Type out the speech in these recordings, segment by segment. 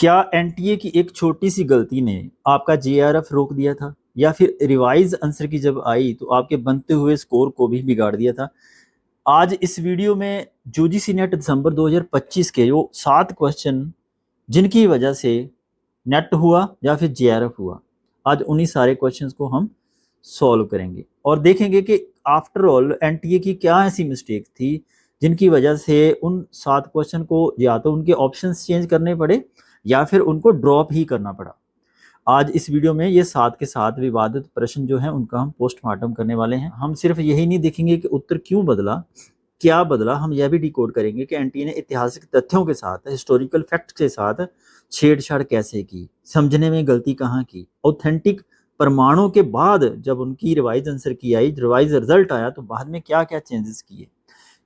क्या एनटीए की एक छोटी सी गलती ने आपका जेआरएफ रोक दिया था, या फिर रिवाइज आंसर की जब आई तो आपके बनते हुए स्कोर को भी बिगाड़ दिया था? आज इस वीडियो में यूजीसी नेट दिसंबर 2025 के वो 7 क्वेश्चन जिनकी वजह से नेट हुआ या फिर जेआरएफ हुआ, आज उन्हीं सारे क्वेश्चंस को हम सॉल्व करेंगे और देखेंगे कि आफ्टर ऑल एनटीए की क्या ऐसी मिस्टेक थी जिनकी वजह से उन 7 क्वेश्चन को या तो उनके ऑप्शंस चेंज करने पड़े या फिर उनको ड्रॉप ही करना पड़ा। आज इस वीडियो में ये 7 के 7 विवादित प्रश्न जो हैं उनका हम पोस्टमार्टम करने वाले हैं। हम सिर्फ यही नहीं देखेंगे कि उत्तर क्यों बदला, क्या बदला, हम यह भी डिकोड करेंगे कि एनटीए ने ऐतिहासिक तथ्यों के साथ, हिस्टोरिकल फैक्ट्स के साथ छेड़छाड़ कैसे की, समझने में गलती कहाँ की, ऑथेंटिक प्रमाणों के बाद जब उनकी रिवाइज आंसर की आई, रिवाइज रिजल्ट आया तो बाद में क्या क्या चेंजेस किए,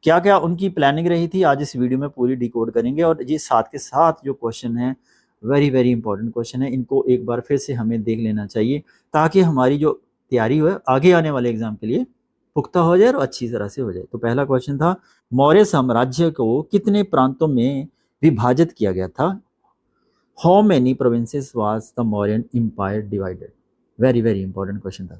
क्या क्या उनकी प्लानिंग रही थी, आज इस वीडियो में पूरी डिकोड करेंगे। और ये 7 के 7 जो क्वेश्चन हैं वेरी वेरी इंपॉर्टेंट क्वेश्चन है, इनको एक बार फिर से हमें देख लेना चाहिए ताकि हमारी जो तैयारी हो आगे आने वाले एग्जाम के लिए पुख्ता हो जाए और अच्छी तरह से हो जाए। तो पहला क्वेश्चन था, मौर्य साम्राज्य को कितने प्रांतों में विभाजित किया गया था? How many provinces was the Mauryan empire divided? Very very important question था।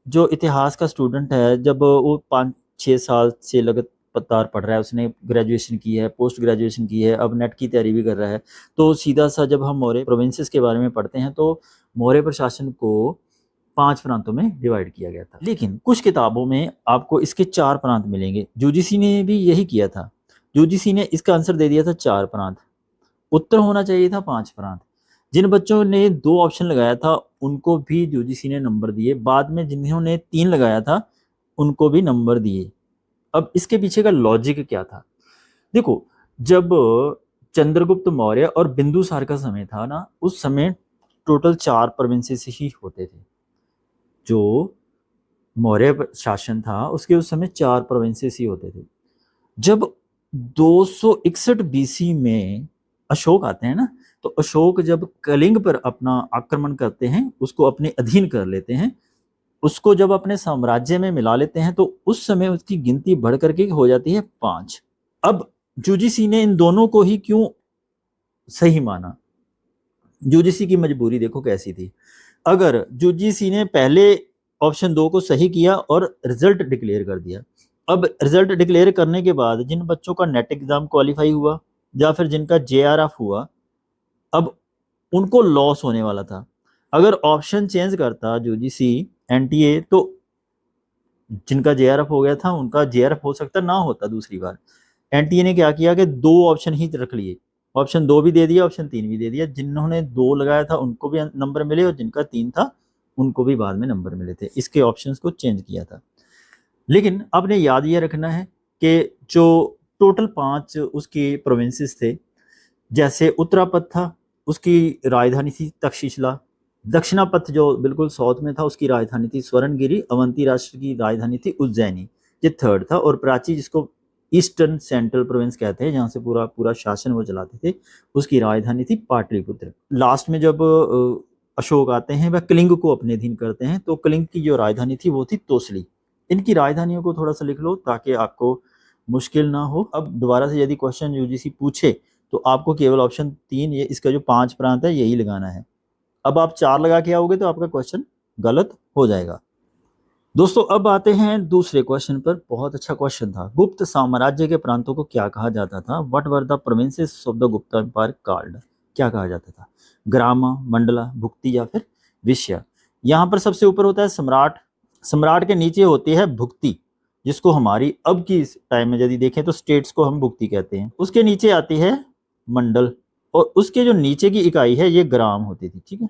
जो इतिहास का स्टूडेंट है, जब वो 5-6 साल से लगातार पढ़ रहा है, उसने ग्रेजुएशन की है, पोस्ट ग्रेजुएशन की है, अब नेट की तैयारी भी कर रहा है, तो सीधा सा जब हम मौर्य प्रोविंसेस के बारे में पढ़ते हैं तो मौर्य प्रशासन को 5 प्रांतों में डिवाइड किया गया था। लेकिन कुछ किताबों में आपको इसके 4 प्रांत मिलेंगे। यूजीसी ने भी यही किया था, यूजीसी ने इसका आंसर दे दिया था 4 प्रांत, उत्तर होना चाहिए था 5 प्रांत। जिन बच्चों ने 2 ऑप्शन लगाया था उनको भी यूजीसी ने नंबर दिए, बाद में जिन्होंने 3 लगाया था उनको भी नंबर दिए। अब इसके पीछे का लॉजिक क्या था? देखो, जब चंद्रगुप्त मौर्य और बिंदुसार का समय था ना, उस समय टोटल 4 प्रोविंसेस ही होते थे। जो मौर्य शासन था उसके उस समय 4 प्रोविंसेस ही होते थे। जब 261 बीसी में अशोक आते हैं ना, तो अशोक जब कलिंग पर अपना आक्रमण करते हैं, उसको अपने अधीन कर लेते हैं, उसको जब अपने साम्राज्य में मिला लेते हैं, तो उस समय उसकी गिनती बढ़ करके हो जाती है 5। अब यूजीसी ने इन दोनों को ही क्यों सही माना? यूजीसी की मजबूरी देखो कैसी थी। अगर यूजीसी ने पहले ऑप्शन 2 को सही किया और रिजल्ट डिक्लेयर कर दिया, अब रिजल्ट डिक्लेयर करने के बाद जिन बच्चों का नेट एग्जाम क्वालिफाई हुआ या फिर जिनका जेआरएफ हुआ, अब उनको लॉस होने वाला था। अगर ऑप्शन चेंज करता यूजीसी एनटीए, तो जिनका जेआरएफ हो गया था उनका जेआरएफ हो सकता ना होता दूसरी बार। एनटीए ने क्या किया कि 2 ऑप्शन ही रख लिए, ऑप्शन 2 भी दे दिया, ऑप्शन 3 भी दे दिया। जिन्होंने 2 लगाया था उनको भी नंबर मिले और जिनका 3 था उनको भी बाद में नंबर मिले थे। इसके ऑप्शंस को चेंज किया था। लेकिन आपने याद ये रखना है कि जो टोटल 5 उसके प्रोविंसेस थे, जैसे उत्तरापथ था उसकी राजधानी थी तक्षशिला, दक्षिणापथ जो बिल्कुल साउथ में था उसकी राजधानी थी स्वर्णगिरी, अवंती राष्ट्र की राजधानी थी उज्जैनी, ये थर्ड था। और प्राची, जिसको ईस्टर्न सेंट्रल प्रोविंस कहते हैं, जहाँ से पूरा पूरा शासन वो चलाते थे, उसकी राजधानी थी पाटलिपुत्र। लास्ट में जब अशोक आते हैं वह कलिंग को अपने अधीन करते हैं, तो कलिंग की जो राजधानी थी वो थी तोसली। इनकी राजधानियों को थोड़ा सा लिख लो ताकि आपको मुश्किल ना हो। अब दोबारा से यदि क्वेश्चन यूजीसी पूछे तो आपको केवल ऑप्शन 3, ये इसका जो 5 प्रांत है यही लगाना है। अब आप 4 लगा के आओगे तो आपका क्वेश्चन गलत हो जाएगा। दोस्तों, अब आते हैं दूसरे क्वेश्चन पर। बहुत अच्छा क्वेश्चन था। गुप्त साम्राज्य के प्रांतों को क्या कहा जाता था? What were the provinces of the Gupta empire called? क्या कहा जाता था? ग्रामा, मंडला, भुक्ति या फिर विषया? यहाँ पर सबसे ऊपर होता है सम्राट, सम्राट के नीचे होती है भुक्ति, जिसको हमारी अब की टाइम में यदि देखें तो स्टेट्स को हम भुक्ति कहते हैं। उसके नीचे आती है मंडल, और उसके जो नीचे की इकाई है ये ग्राम होती थी। ठीक है,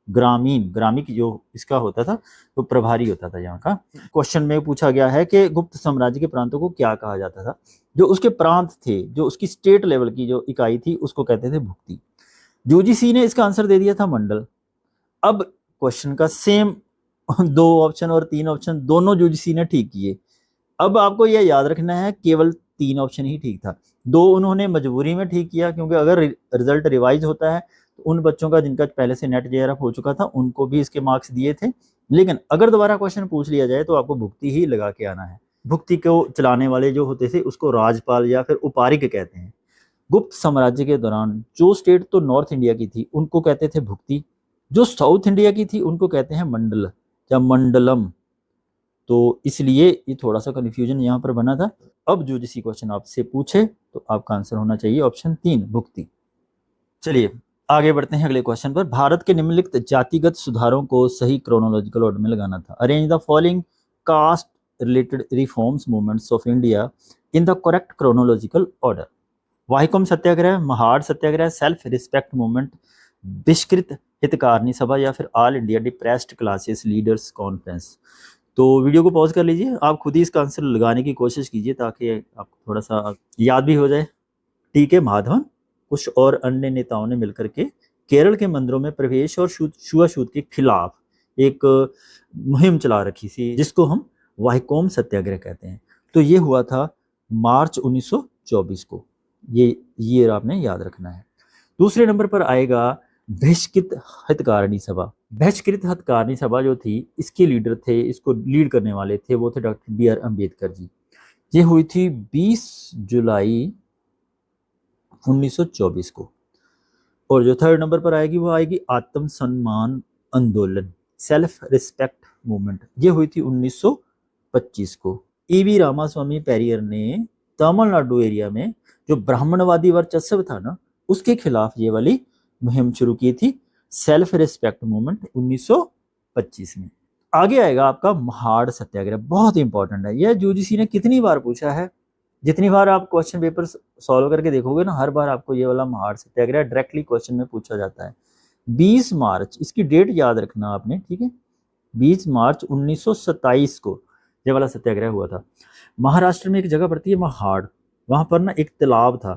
ग्रामीण, ग्रामिक जो इसका होता था वो प्रभारी होता था यहाँ का। क्वेश्चन में पूछा गया है कि गुप्त साम्राज्य के प्रांतों को क्या कहा जाता था? जो उसके प्रांत थे, जो उसकी स्टेट लेवल की जो इकाई थी, उसको कहते थे भुक्ति। यूजीसी ने इसका आंसर दे दिया था मंडल। अब क्वेश्चन का सेम 2 ऑप्शन और 3 ऑप्शन दोनों यूजीसी ने ठीक किए। अब आपको यह याद रखना है केवल 3 ऑप्शन ही ठीक था, 2 उन्होंने मजबूरी में ठीक किया, क्योंकि अगर रिजल्ट रिवाइज होता है तो उन बच्चों का जिनका पहले से नेट जेआरएफ हो चुका था उनको भी इसके मार्क्स दिए थे। लेकिन अगर दोबारा क्वेश्चन पूछ लिया जाए तो आपको भुक्ति ही लगा के आना है। भुक्ति को चलाने वाले जो होते थे उसको राजपाल या फिर उपारिक कहते हैं। गुप्त साम्राज्य के दौरान जो स्टेट तो नॉर्थ इंडिया की थी उनको कहते थे भुक्ति, जो साउथ इंडिया की थी उनको कहते हैं मंडल या मंडलम। तो इसलिए ये थोड़ा सा कन्फ्यूजन यहाँ पर बना था। अब जो जिसी क्वेश्चन आपसे पूछे तो आपका आंसर होना चाहिए ऑप्शन 3 भुक्ति। चलिए आगे बढ़ते हैं अगले क्वेश्चन पर। भारत के निम्नलिखित जातिगत सुधारों को सही क्रोनोलॉजिकल ऑर्डर में लगाना था। Arrange the following caste related reforms movements of India in the correct chronological order. Vaikom satyagraha, Mahad satyagraha, self respect movement, Bahishkrit Hitakarini Sabha या फिर all India depressed classes leaders conference. तो वीडियो को पॉज कर लीजिए, आप खुद ही इसका आंसर लगाने की कोशिश कीजिए ताकि आपको थोड़ा सा याद भी हो जाए। टी के माधवन कुछ और अन्य नेताओं ने मिलकर के केरल के मंदिरों में प्रवेश और छुआछूत के खिलाफ एक मुहिम चला रखी थी जिसको हम वाहिकोम सत्याग्रह कहते हैं। तो ये हुआ था मार्च 1924 को, ये ईयर आपने याद रखना है। दूसरे नंबर पर आएगा बहिष्कृत हितकारिणी सभा। बहिष्कृत हितकारिणी सभा जो थी इसके लीडर थे, इसको लीड करने वाले थे वो थे doctor B are Ambedkar ji. ये हुई थी 20 जुलाई 1924 को। और जो थर्ड नंबर पर आएगी वो आएगी आत्म सम्मान आंदोलन, सेल्फ रिस्पेक्ट मूवमेंट। ये हुई थी 1925 को। ईवी रामास्वामी पेरियर ने तमिलनाडु एरिया में जो ब्राह्मणवादी वर्चस्व था ना उसके खिलाफ ये वाली मुहिम शुरू की थी, सेल्फ रिस्पेक्ट मूवमेंट 1925 में। आगे आएगा आपका महाड़ सत्याग्रह, बहुत इंपॉर्टेंट है। यह यूजीसी ने कितनी बार पूछा है, जितनी बार आप क्वेश्चन पेपर सॉल्व करके देखोगे ना हर बार आपको ये वाला महाड़ सत्याग्रह डायरेक्टली क्वेश्चन में पूछा जाता है। 20 मार्च, इसकी डेट याद रखना आपने, ठीक है। 20 मार्च 1927 को ये वाला सत्याग्रह हुआ था। महाराष्ट्र में एक जगह पड़ती है महाड़, वहां पर ना एक तालाब था,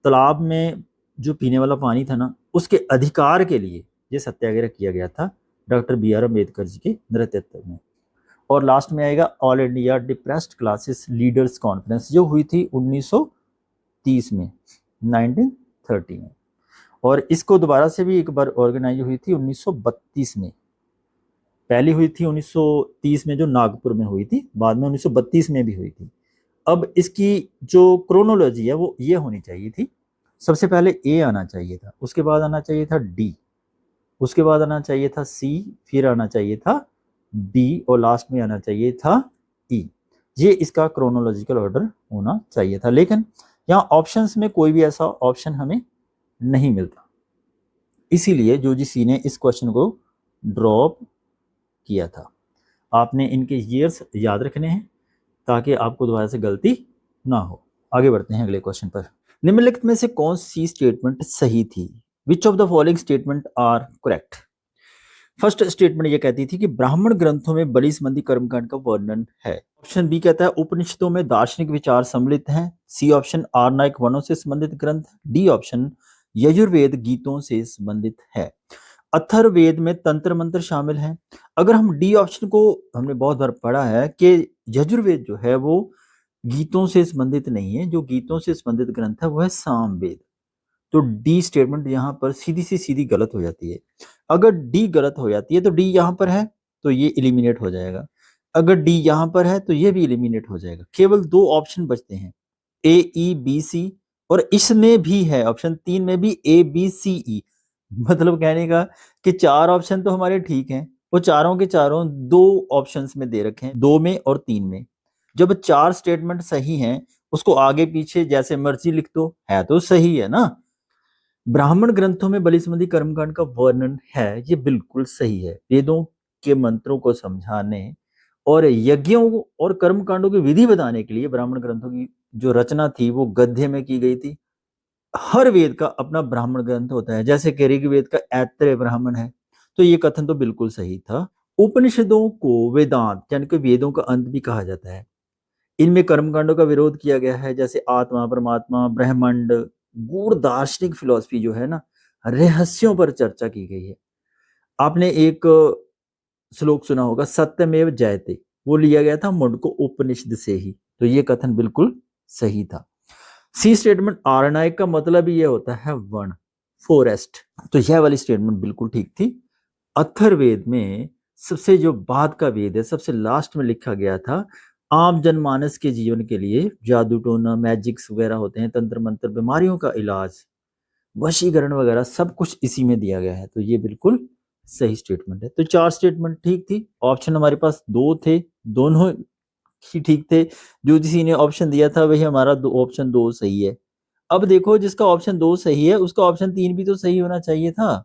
तालाब में जो पीने वाला पानी था ना उसके अधिकार के लिए ये सत्याग्रह किया गया था doctor B are Ambedkar ji के नेतृत्व में। और लास्ट में आएगा all India depressed classes leaders conference जो हुई थी 1930 में, 1930 में। और इसको दोबारा से भी एक बार ऑर्गेनाइज हुई थी 1932 में। पहली हुई थी 1930 में जो नागपुर में हुई थी, बाद में 1932 में भी हुई थी। अब इसकी जो क्रोनोलॉजी है वो ये होनी चाहिए थी, सबसे पहले ए आना चाहिए था, उसके बाद आना चाहिए था डी, उसके बाद आना चाहिए था सी, फिर आना चाहिए था बी और लास्ट में आना चाहिए था ई। ये इसका क्रोनोलॉजिकल ऑर्डर होना चाहिए था, लेकिन यहाँ ऑप्शंस में कोई भी ऐसा ऑप्शन हमें नहीं मिलता, इसीलिए यूजीसी ने इस क्वेश्चन को ड्रॉप किया था। आपने इनके ईयर्स याद रखने हैं ताकि आपको दोबारा से गलती ना हो। आगे बढ़ते हैं अगले क्वेश्चन पर। निम्नलिखित में से कौन सी स्टेटमेंट सही थी? Which of the following statement are correct? First statement ये कहती थी कि ब्राह्मण ग्रंथों में बलि संबंधी कर्मकांड का वर्णन है। ऑप्शन बी कहता है उपनिषदों में दार्शनिक विचार सम्मिलित हैं। सी ऑप्शन आरनायक वनों से संबंधित ग्रंथ। डी ऑप्शन यजुर्वेद गीतों से संबंधित है। अथर्ववेद में तंत्र मंत्र शामिल हैं। अगर हम डी ऑप्शन को, हमने बहुत बार पढ़ा है कि यजुर्वेद जो है वो गीतों से संबंधित नहीं है, जो गीतों से संबंधित ग्रंथ है वो है सामवेद। तो डी स्टेटमेंट यहाँ पर सीधी सी सीधी गलत हो जाती है। अगर डी गलत हो जाती है तो डी यहाँ पर है तो ये इलिमिनेट हो जाएगा, अगर डी यहाँ पर है तो ये भी इलिमिनेट हो जाएगा। केवल दो ऑप्शन बचते हैं, ए ई बी सी, और इसमें भी है ऑप्शन 3 में भी ए बी सी ई। मतलब कहने का कि 4 ऑप्शन तो हमारे ठीक हैं, वो चारों के चारों 2 ऑप्शंस में दे रखे हैं, 2 में और 3 में। जब 4 स्टेटमेंट सही हैं उसको आगे पीछे जैसे मर्जी लिख दो, है तो सही है ना। ब्राह्मण ग्रंथों में बलि संबंधी कर्मकांड का वर्णन है, ये बिल्कुल सही है। वेदों के मंत्रों को समझाने और यज्ञों और कर्मकांडों की विधि बताने के लिए ब्राह्मण ग्रंथों की जो रचना थी वो गद्य में की गई थी। हर वेद का अपना ब्राह्मण ग्रंथ होता है, जैसे कि ऋग्वेद का ऐत्रेय ब्राह्मण है, तो ये कथन तो बिल्कुल सही था। उपनिषदों को वेदांत यानी कि वेदों का अंत भी कहा जाता है। इनमें कर्मकांडों का विरोध किया गया है, जैसे आत्मा, परमात्मा, ब्रह्मांड, गूढ़ दार्शनिक फिलॉसफी जो है ना, रहस्यों पर चर्चा की गई है। आपने एक श्लोक सुना होगा सत्यमेव जयते, वो लिया गया था मुंडको उपनिषद से ही, तो ये कथन बिल्कुल सही था। सी स्टेटमेंट आरनायक का मतलब ही ये होता है वन, फॉरेस्ट, तो यह वाली स्टेटमेंट बिल्कुल ठीक थी। अथर्ववेद में सबसे जो बाद का वेद है, सबसे लास्ट में लिखा गया था आम जनमानस के जीवन के लिए जादू टोना, मैजिक्स वगैरह होते हैं, तंत्र मंत्र, बीमारियों का इलाज, वशीकरण वगैरह सब कुछ इसी में दिया गया है। तो ये बिल्कुल सही स्टेटमेंट है। तो 4 स्टेटमेंट ठीक थी। ऑप्शन हमारे पास 2 थे, दोनों ही ठीक थे। जो किसी ने ऑप्शन दिया था वही हमारा ऑप्शन 2 सही है। अब देखो, जिसका ऑप्शन 2 सही है उसका ऑप्शन 3 भी तो सही होना चाहिए था।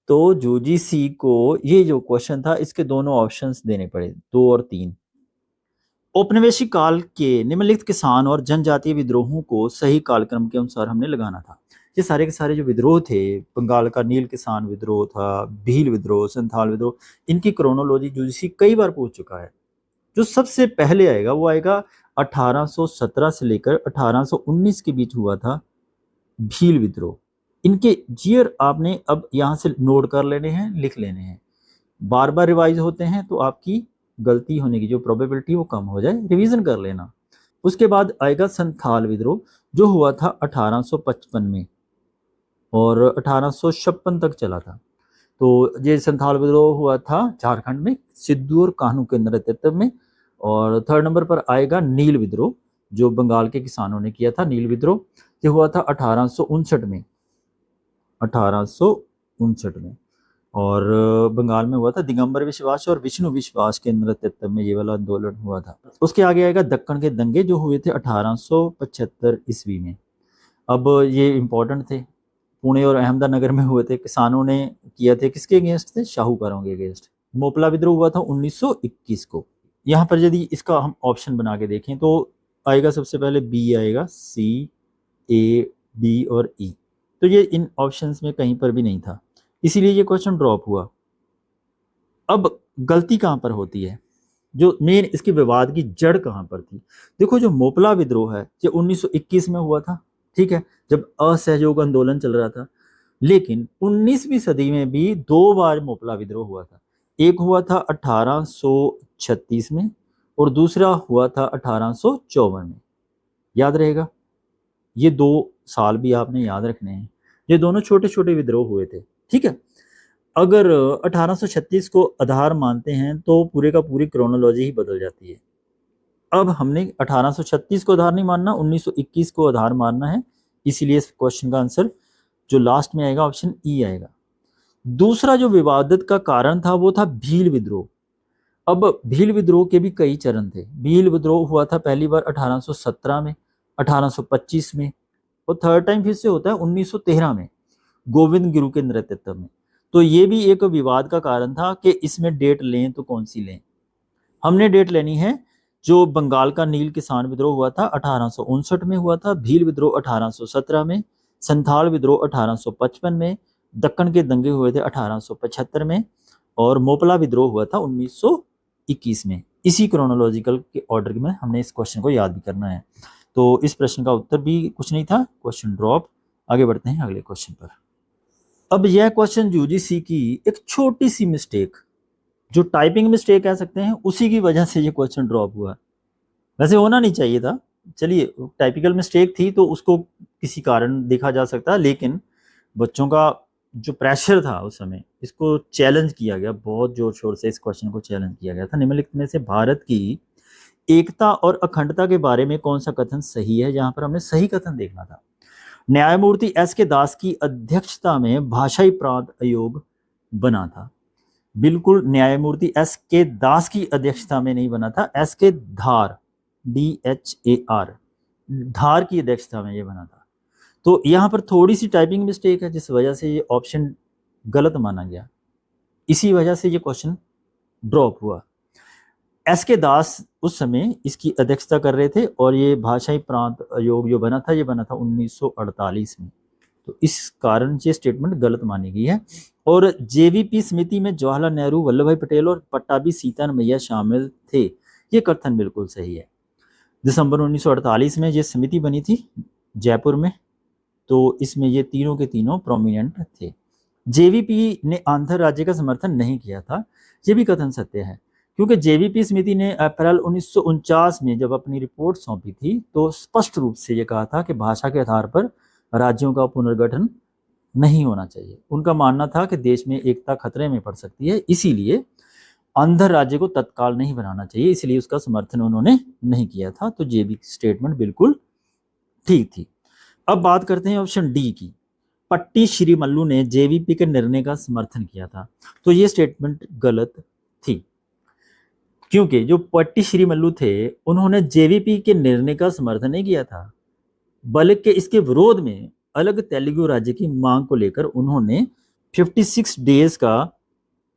तो यूजीसी को ये जो क्वेश्चन था इसके दोनों ऑप्शंस देने पड़े, 2 और 3। औपनिवेशिक काल के निम्नलिखित किसान और जनजातीय विद्रोहों को सही कालक्रम के अनुसार हमने लगाना था। ये सारे के सारे जो विद्रोह थे, बंगाल का नील किसान विद्रोह था, भील विद्रोह, संथाल विद्रोह, इनकी क्रोनोलॉजी यूजीसी कई बार पूछ चुका है। जो सबसे पहले आएगा वो आएगा 1817 से लेकर 1819 के बीच हुआ था भील विद्रोह। इनके ईयर आपने अब यहाँ से नोट कर लेने हैं, लिख लेने हैं। बार बार रिवाइज होते हैं तो आपकी गलती होने की जो प्रोबेबिलिटी वो कम हो जाए, रिवीजन कर लेना। उसके बाद आएगा संथाल विद्रोह जो हुआ था 1855 में और 1856 तक चला था। तो ये संथाल विद्रोह हुआ था झारखंड में सिद्धू और कान्हू के नेतृत्व में। और 3rd नंबर पर आएगा नील विद्रोह जो बंगाल के किसानों ने किया था। नील विद्रोह ये हुआ था 1859 में, 1859 में। और बंगाल में हुआ था दिगंबर विश्वास और विष्णु विश्वास के नेतृत्व में ये वाला आंदोलन हुआ था। उसके आगे आएगा दक्कन के दंगे जो हुए थे 1875 ईस्वी में। अब ये इंपॉर्टेंट थे, पुणे और अहमदनगर में हुए थे। किसानों ने किया थे, किसके अगेंस्ट थे? शाहूकारों के अगेंस्ट। मोपला विद्रोह हुआ था 1921 को। यहाँ पर यदि इसका हम ऑप्शन बना के देखें तो आएगा सबसे पहले बी आएगा, सी, ए, डी और ई। तो ये इन ऑप्शंस में कहीं पर भी नहीं था, इसीलिए ये क्वेश्चन ड्रॉप हुआ। अब गलती कहाँ पर होती है, जो मेन इसके विवाद की जड़ कहाँ पर थी? देखो, जो मोपला विद्रोह है ये 1921 में हुआ था, ठीक है, जब असहयोग आंदोलन चल रहा था। लेकिन 19वीं सदी में भी 2 बार मोपला विद्रोह हुआ था। एक हुआ था 1836 में और दूसरा हुआ था 1854 में। याद रहेगा, ये 2 साल भी आपने याद रखने हैं। ये दोनों छोटे छोटे विद्रोह हुए थे, ठीक है। अगर 1836 को आधार मानते हैं तो पूरे का पूरी क्रोनोलॉजी ही बदल जाती है। अब हमने 1836 को आधार नहीं मानना, 1921 को आधार मानना है। इसीलिए इस क्वेश्चन का आंसर जो लास्ट में आएगा ऑप्शन ई आएगा। दूसरा जो विवादित का कारण था वो था भील विद्रोह। अब भील विद्रोह के भी कई चरण थे। भील विद्रोह हुआ था पहली बार 1817 में, 1825 में और 3rd टाइम फिर से होता है 1913 में गोविंद गुरु के नेतृत्व में। तो ये भी एक विवाद का कारण था कि इसमें डेट लें तो कौन सी लें। हमने डेट लेनी है जो बंगाल का नील किसान विद्रोह हुआ था 1859 में हुआ था, भील विद्रोह 1817 में, संथाल विद्रोह 1855 में, दक्कन के दंगे हुए थे 1875 में और मोपला विद्रोह हुआ था 1921 में। इसी क्रोनोलॉजिकल के ऑर्डर में हमने इस क्वेश्चन को याद भी करना है। तो इस प्रश्न का उत्तर भी कुछ नहीं था, क्वेश्चन ड्रॉप। आगे बढ़ते हैं अगले क्वेश्चन पर। अब यह क्वेश्चन यूजीसी की एक छोटी सी मिस्टेक, जो टाइपिंग मिस्टेक कह सकते हैं, उसी की वजह से ये क्वेश्चन ड्रॉप हुआ। वैसे होना नहीं चाहिए था, चलिए टाइपिकल मिस्टेक थी तो उसको किसी कारण देखा जा सकता है, लेकिन बच्चों का जो प्रेशर था उस समय, इसको चैलेंज किया गया, बहुत जोर शोर से इस क्वेश्चन को चैलेंज किया गया था। निम्नलिखित में से भारत की एकता और अखंडता के बारे में कौन सा कथन सही है? यहाँ पर हमें सही कथन देखना था। न्यायमूर्ति एस के दास की अध्यक्षता में भाषाई प्रांत आयोग बना था। बिल्कुल न्यायमूर्ति एस के दास की अध्यक्षता में नहीं बना था, एस के धार, DHAR, धार की अध्यक्षता में ये बना था। तो यहाँ पर थोड़ी सी टाइपिंग मिस्टेक है जिस वजह से ये ऑप्शन गलत माना गया, इसी वजह से ये क्वेश्चन ड्रॉप हुआ। एस के दास उस समय इसकी अध्यक्षता कर रहे थे और ये भाषाई प्रांत आयोग जो बना था ये बना था 1948 में। तो इस कारण ये स्टेटमेंट गलत मानी गई है। और JVP समिति में जवाहरलाल नेहरू, वल्लभ भाई पटेल और पट्टाभी सीतारमैया शामिल थे, ये कथन बिल्कुल सही है। दिसंबर 1948 में ये समिति बनी थी जयपुर में, तो इसमें ये तीनों के तीनों प्रोमिनेंट थे। JVP ने आंध्र राज्य का समर्थन नहीं किया था, ये भी कथन सत्य है, क्योंकि JVP समिति ने अप्रैल 1949 में जब अपनी रिपोर्ट सौंपी थी तो स्पष्ट रूप से ये कहा था कि भाषा के आधार पर राज्यों का पुनर्गठन नहीं होना चाहिए। उनका मानना था कि देश में एकता खतरे में पड़ सकती है, इसीलिए आंध्र राज्य को तत्काल नहीं बनाना चाहिए, इसलिए उसका समर्थन उन्होंने नहीं किया था। तो ये भी स्टेटमेंट बिल्कुल ठीक थी। अब बात करते हैं ऑप्शन डी की, पट्टी श्रीमल्लू ने जेवीपी के निर्णय का समर्थन किया था। तो ये स्टेटमेंट गलत थी, क्योंकि जो पट्टी श्रीमल्लू थे उन्होंने जेवीपी के निर्णय का समर्थन नहीं किया था, बल्कि इसके विरोध में अलग तेलुगु राज्य की मांग को लेकर उन्होंने 56 डेज का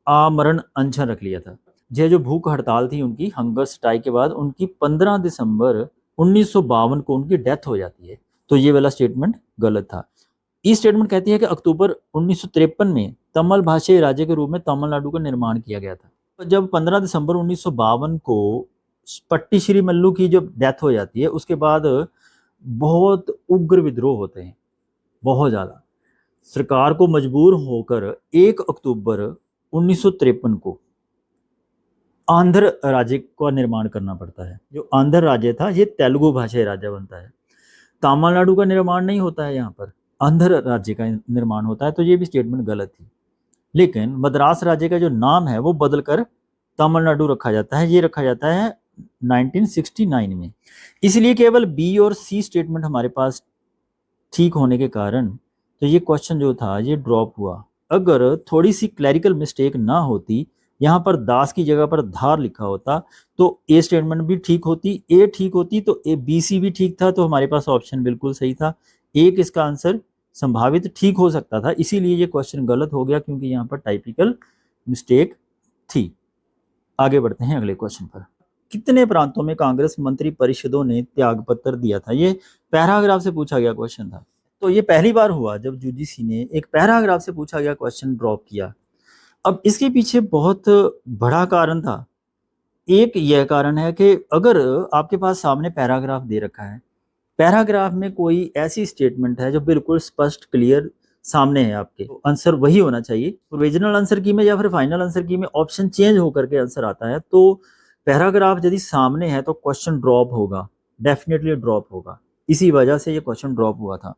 आमरण अनशन रख लिया था। यह जो भूख हड़ताल थी उनकी, हंगर स्ट्राइक के बाद उनकी 15 दिसंबर 1952 को उनकी डेथ हो जाती है। तो ये वाला स्टेटमेंट गलत था। ये स्टेटमेंट कहती है कि अक्टूबर 1953 में तमिल भाषाई राज्य के रूप में तमिलनाडु का निर्माण किया गया था। तो जब 15 दिसंबर 1952 को पट्टी श्रीमल्लू की जब डेथ हो जाती है, उसके बाद बहुत उग्र विद्रोह होते हैं, बहुत ज़्यादा। सरकार को मजबूर होकर 1 अक्टूबर 1953 को आंध्र राज्य का निर्माण करना पड़ता है। जो आंध्र राज्य था ये तेलुगु भाषाई राज्य बनता है। तमिलनाडु का निर्माण नहीं होता है, यहाँ पर आंध्र राज्य का निर्माण होता है। तो ये भी स्टेटमेंट गलत थी। लेकिन मद्रास राज्य का जो नाम है वो बदलकर तमिलनाडु रखा जाता है, ये रखा जाता है 1969 में। इसलिए केवल बी और सी स्टेटमेंट हमारे पास ठीक होने के कारण तो ये क्वेश्चन जो था ये ड्रॉप हुआ। अगर थोड़ी सी क्लैरिकल मिस्टेक ना होती, यहाँ पर दास की जगह पर धार लिखा होता, तो ए स्टेटमेंट भी ठीक होती, ए ठीक होती, तो ए बी सी भी ठीक था। तो हमारे पास ऑप्शन बिल्कुल सही था। एक इसका आंसर संभावित ठीक हो सकता था, इसीलिए ये क्वेश्चन गलत हो गया, क्योंकि यहाँ पर टाइपिकल मिस्टेक थी। आगे बढ़ते हैं अगले क्वेश्चन पर। कितने प्रांतों में कांग्रेस मंत्री परिषदों ने त्यागपत्र दिया था? ये पैराग्राफ से पूछा गया क्वेश्चन था। तो ये पहली बार हुआ जब यूजीसी ने एक पैराग्राफ से पूछा गया क्वेश्चन ड्रॉप किया। अब इसके पीछे बहुत बड़ा कारण था। एक यह कारण है कि अगर आपके पास सामने पैराग्राफ दे रखा है, पैराग्राफ में कोई ऐसी स्टेटमेंट है जो बिल्कुल स्पष्ट क्लियर सामने है आपके, तो आंसर वही होना चाहिए। ओरिजिनल आंसर की में या फिर फाइनल आंसर की में ऑप्शन चेंज होकर के आंसर आता है, तो पैराग्राफ यदि सामने है तो क्वेश्चन ड्रॉप होगा, डेफिनेटली ड्रॉप होगा। इसी वजह से ये क्वेश्चन ड्रॉप हुआ था।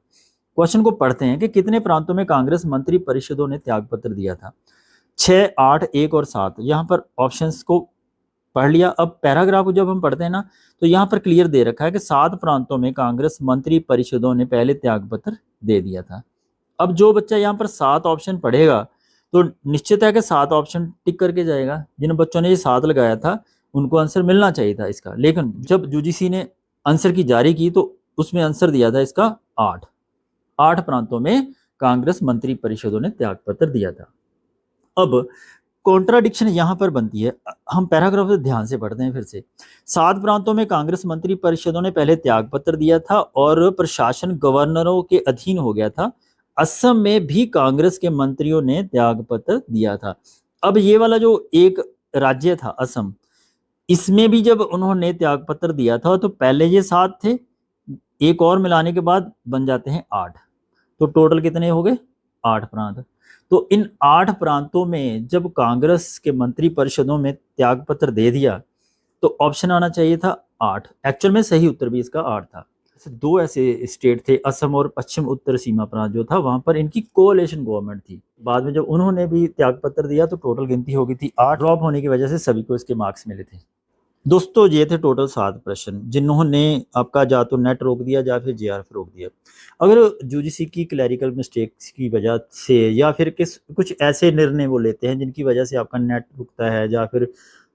क्वेश्चन को पढ़ते हैं कि कितने प्रांतों में कांग्रेस मंत्री परिषदों ने त्यागपत्र दिया था? 6, 8, 1 और 7। यहाँ पर ऑप्शंस को पढ़ लिया। अब पैराग्राफ को जब हम पढ़ते हैं ना, तो यहाँ पर क्लियर दे रखा है कि 7 प्रांतों में कांग्रेस मंत्री परिषदों ने पहले त्यागपत्र दे दिया था। अब जो बच्चा यहाँ पर 7 ऑप्शन पढ़ेगा तो निश्चित है कि 7 ऑप्शन टिक करके जाएगा। जिन बच्चों ने ये 7 लगाया था उनको आंसर मिलना चाहिए था इसका, लेकिन जब यूजीसी ने आंसर की जारी की तो उसमें आंसर दिया था इसका 8 प्रांतों में कांग्रेस मंत्री परिषदों ने त्यागपत्र दिया था। अब कॉन्ट्राडिक्शन यहां पर बनती है। हम पैराग्राफ से ध्यान से पढ़ते हैं फिर से। 7 प्रांतों में कांग्रेस मंत्री परिषदों ने पहले त्यागपत्र दिया था और प्रशासन गवर्नरों के अधीन हो गया था। असम में भी कांग्रेस के मंत्रियों ने त्यागपत्र दिया था। अब ये वाला जो एक राज्य था असम, इसमें भी जब उन्होंने त्यागपत्र दिया था तो पहले ये 7 थे, एक और मिलाने के बाद बन जाते हैं 8। तो टोटल कितने हो गए? 8 प्रांत। तो इन 8 प्रांतों में जब कांग्रेस के मंत्री परिषदों में त्यागपत्र दे दिया तो ऑप्शन आना चाहिए था 8। एक्चुअल में सही उत्तर भी इसका 8 था। 2 ऐसे स्टेट थे, असम और पश्चिम उत्तर सीमा प्रांत जो था, वहां पर इनकी कोalition गवर्नमेंट थी। बाद में जब उन्होंने भी त्यागपत्र दिया तो टोटल गिनती हो गई थी 8। ड्रॉप होने की वजह से सभी को इसके मार्क्स मिले थे। दोस्तों ये थे टोटल 7 प्रश्न जिन्होंने आपका या तो नेट रोक दिया या फिर जेआरएफ रोक दिया। अगर यूजीसी की क्लैरिकल मिस्टेक्स की वजह से या फिर कुछ ऐसे निर्णय वो लेते हैं जिनकी वजह से आपका नेट रुकता है या फिर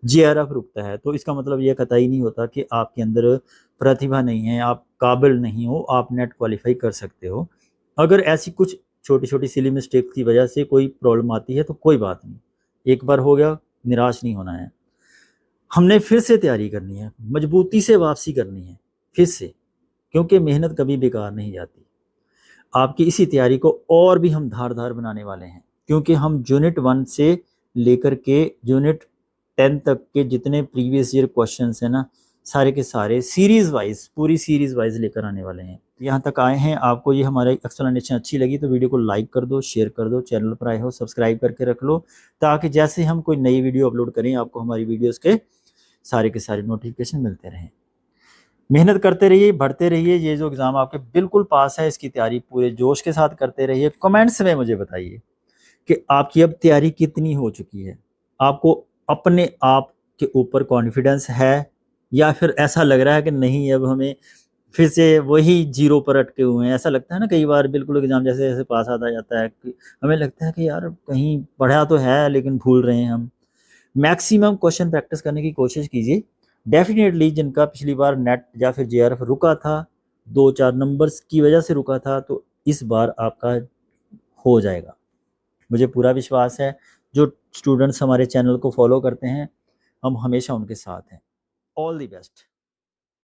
जेआरएफ रुकता है, तो इसका मतलब ये कतई नहीं होता कि आपके अंदर प्रतिभा नहीं है, आप काबिल नहीं हो, आप नेट क्वालिफाई कर सकते हो। अगर ऐसी कुछ छोटी छोटी सिली मिस्टेक की वजह से कोई प्रॉब्लम आती है तो कोई बात नहीं, एक बार हो गया, निराश नहीं होना है। हमने फिर से तैयारी करनी है, मजबूती से वापसी करनी है फिर से, क्योंकि मेहनत कभी बेकार नहीं जाती। आपकी इसी तैयारी को और भी हम धारदार बनाने वाले हैं, क्योंकि हम यूनिट 1 से लेकर के यूनिट 10 तक के जितने प्रीवियस ईयर क्वेश्चंस हैं ना, सारे के सारे सीरीज़ वाइज, पूरी सीरीज़ वाइज लेकर आने वाले हैं। यहाँ तक आए हैं, आपको ये हमारी एक्सप्लेनेशन अच्छी लगी तो वीडियो को लाइक कर दो, शेयर कर दो, चैनल पर आए हो सब्सक्राइब करके रख लो, ताकि जैसे हम कोई नई वीडियो अपलोड करें आपको हमारी वीडियोज़ के सारे के सारे नोटिफिकेशन मिलते रहें। मेहनत करते रहिए, बढ़ते रहिए। ये जो एग्ज़ाम आपके बिल्कुल पास है, इसकी तैयारी पूरे जोश के साथ करते रहिए। कमेंट्स में मुझे बताइए कि आपकी अब तैयारी कितनी हो चुकी है, आपको अपने आप के ऊपर कॉन्फिडेंस है, या फिर ऐसा लग रहा है कि नहीं अब हमें फिर से वही जीरो पर अटके हुए हैं? ऐसा लगता है ना कई बार, बिल्कुल एग्जाम जैसे जैसे पास आता जाता है कि हमें लगता है कि यार कहीं पढ़ा तो है लेकिन भूल रहे हैं हम। मैक्सिमम क्वेश्चन प्रैक्टिस करने की कोशिश कीजिए। डेफिनेटली जिनका पिछली बार नेट या फिर जेआरएफ रुका था, 2-4 नंबर्स की वजह से रुका था, तो इस बार आपका हो जाएगा, मुझे पूरा विश्वास है। जो स्टूडेंट्स हमारे चैनल को फॉलो करते हैं, हम हमेशा उनके साथ हैं। All the best.